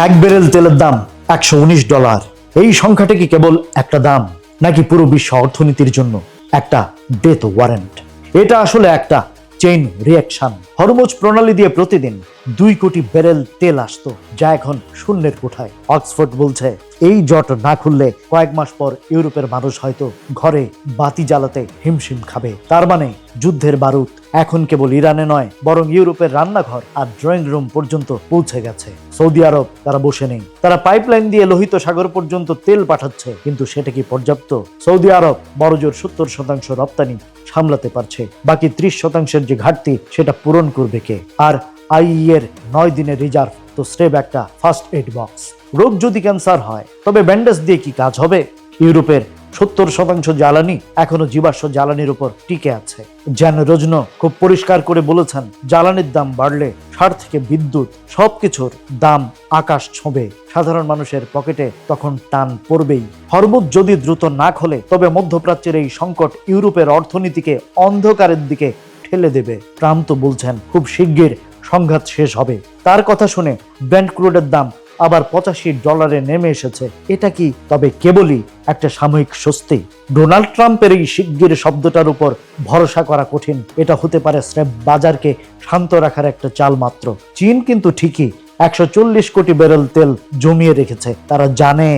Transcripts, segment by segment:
এক ব্যারেল তেলের দাম $119। এই সংখ্যাটা কি কেবল একটা দাম, নাকি পুরো বিশ্ব অর্থনীতির জন্য একটা ডেথ ওয়ারেন্ট? এটা আসলে একটা চেইন রিঅ্যাকশন। হরমুজ প্রণালী দিয়ে প্রতিদিন 2 কোটি ব্যারেল তেল আসতো, যা এখন শূন্যের কোঠায়। অক্সফোর্ড বলছে এই জট না খুললে কয়েক মাস পর ইউরোপের মানুষ হয়তো ঘরে বাতি জ্বালাতে হিমশিম খাবে। তার মানে যুদ্ধের বারুদ এখন কেবল ইরানে নয়, বরং ইউরোপের রান্নাঘর আর ড্রয়িং রুম পর্যন্ত পৌঁছে গেছে। সৌদি আরব তারা বসে নেই, তারা পাইপলাইন দিয়ে লোহিত সাগর পর্যন্ত তেল পাঠাচ্ছে। কিন্তু সেটা কি পর্যাপ্ত? সৌদি আরব বড়জোর 70% রপ্তানি সামলাতে পারছে, বাকি 30%-এর যে ঘাটতি সেটা পূরণ করবে কে? আর আইইএর 9 দিনের রিজার্ভ তো স্রেফ একটা ফার্স্ট এড বক্স। রোগ যদি ক্যান্সার হয় তবে ব্যান্ডেজ দিয়ে কি কাজ হবে? ইউরোপের 70% জ্বালানি এখনো জীবাশ্ম জ্বালানির উপর টিকে আছে। জ্যান রোজনো খুব পরিষ্কার করে বলেছেন, জ্বালানির দাম বাড়লে সার থেকে বিদ্যুৎ সবকিছুর দাম আকাশ ছোঁবে। সাধারণ মানুষের পকেটে তখন টান পড়বেই। হরমুজ যদি দ্রুত না খোলে তবে মধ্যপ্রাচ্যের এই সংকট ইউরোপের অর্থনীতিকে অন্ধকারের দিকে ঠেলে দেবে। ট্রাম্প তো বলছেন খুব শিগগির সংঘাত শেষ হবে। তার কথা শুনে ব্রেন্ট ক্রুডের দাম আবার $85 নেমে এসেছে। এটা কি তবে কেবলই একটা সাময়িক স্বস্তি? ডোনাল্ড ট্রাম্পের এই শিগগির শব্দটার উপর ভরসা করা কঠিন। এটা হতে পারে স্রেফ বাজারকে শান্ত রাখার একটা চাল মাত্র। চীন কিন্তু ঠিকই 140 কোটি ব্যারেল তেল জমিয়ে রেখেছে। তারা জানে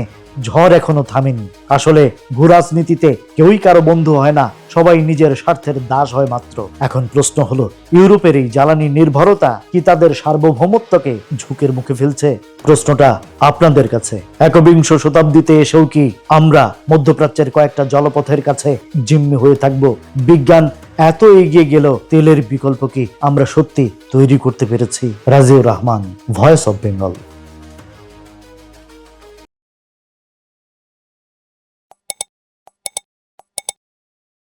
ঝড় এখনো থামেনি। আসলে ভূরাজনীতিতে কেউই কারো বন্ধু হয় না, সবাই নিজের স্বার্থের দাস হয় মাত্র। এখন প্রশ্ন হলো, ইউরোপের এই জ্বালানি নির্ভরতা কি তাদের সার্বভৌমত্বকে ঝুঁকির মুখে ফেলছে? প্রশ্নটা আপনাদের কাছে। 21শ শতাব্দীতে এসেও কি আমরা মধ্যপ্রাচ্যের কয়েকটা জলপথের কাছে জিম্মি হয়ে থাকব? বিজ্ঞান এত এগিয়ে গেল, তেলের বিকল্প কি আমরা সত্যি তৈরি করতে পেরেছি? Raziur Rahman, voice of Bengal.